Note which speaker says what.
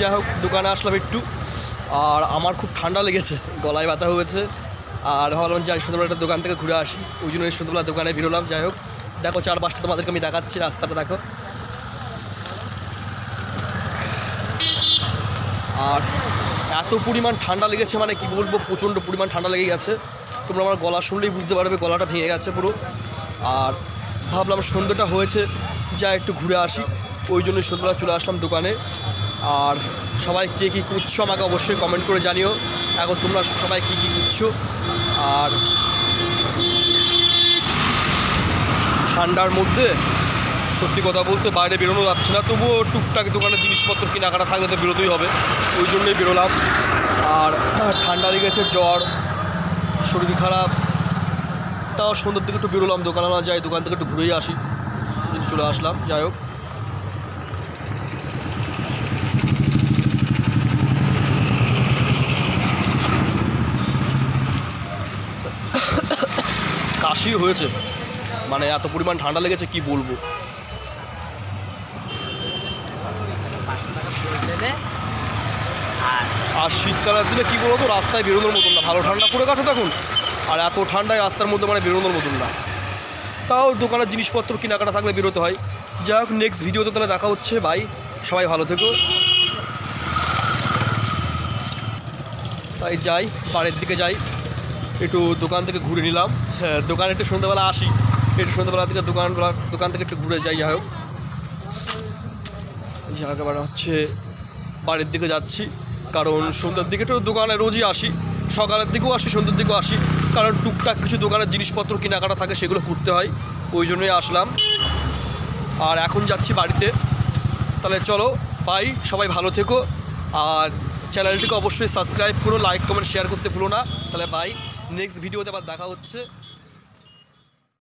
Speaker 1: যাই হোক দোকানে আসলাম একটু, আর আমার খুব ঠান্ডা লেগেছে, গলায় ব্যথা হয়েছে, আর ভাবলাম যাই সন্ধ্যাবেলা একটা দোকান থেকে ঘুরে আসি, ওই জন্য সন্ধ্যাবেলা দোকানে বেরোলাম। যাই হোক দেখো চারপাশটা তোমাদেরকে আমি দেখাচ্ছি, রাস্তাটা দেখো। আর এত পরিমাণ ঠান্ডা লেগেছে মানে কি বলবো, প্রচণ্ড পরিমাণ ঠান্ডা লেগে গেছে। তোমরা আমার গলা শুনলেই বুঝতে পারবে, গলাটা ভেঙে গেছে পুরো। আর ভাবলাম সন্ধ্যাটা হয়েছে, যা একটু ঘুরে আসি, ওই জন্য সন্ধ্যাবেলা চলে আসলাম দোকানে। আর সবাই কে কী করছো আমাকে অবশ্যই কমেন্ট করে জানিও, এখন তোমরা সবাই কী কী করছো। আর ঠান্ডার মধ্যে সত্যি কথা বলতে বাইরে বেরোনো যাচ্ছে না, তবুও টুকটাক দোকানের জিনিসপত্র কেনাকাটা থাকলে তো বেরোতেই হবে, ওই জন্যই বেরোলাম। আর ঠান্ডা লেগেছে, জ্বর, শরীর খারাপ, তাও সন্ধ্যের দিকে একটু বেরোলাম, দোকানে না যাই, দোকান থেকে একটু ঘুরেই আসি, চলে আসলাম। যাই হোক কাশি হয়েছে, মানে এত পরিমাণ ঠান্ডা লেগেছে কি বলবো। আর শীতকালের দিনে কী বলতো, রাস্তায় বেরোনোর মতন না, ভালো ঠান্ডা পড়ে গেছে তখন, আর এত ঠান্ডায় রাস্তার মধ্যে মানে বেরোনোর মতন না, তাও দোকানের জিনিসপত্র কেনাকাটা থাকলে বেরোতে হয়। যাই হোক নেক্সট ভিডিওতে তাহলে দেখা হচ্ছে, বাই, সবাই ভালো থেকো। তাই যাই, বাড়ির দিকে যাই, একটু দোকান থেকে ঘুরে নিলাম। হ্যাঁ দোকানে একটু সন্ধ্যাবেলা আসি, একটু সন্ধ্যাবেলা থেকে দোকান থেকে একটু ঘুরে যাই। যাই হোক এবার হচ্ছে বাড়ির দিকে যাচ্ছি, কারণ সন্ধ্যার দিকে তো দোকানে রোজই আসি, সকালের দিকেও আসি, সন্ধ্যের দিকেও আসি, কারণ টুকটাক কিছু দোকানের জিনিসপত্র কেনাকাটা থাকে, সেগুলো করতে হয়, ওই জন্যই আসলাম। আর এখন যাচ্ছি বাড়িতে, তাহলে চলো বাই, সবাই ভালো থেকো, আর চ্যানেলটিকে অবশ্যই সাবস্ক্রাইব করো, লাইক কমেন্ট শেয়ার করতে ভুলো না। তাহলে বাই, নেক্সট ভিডিওতে আবার দেখা হচ্ছে।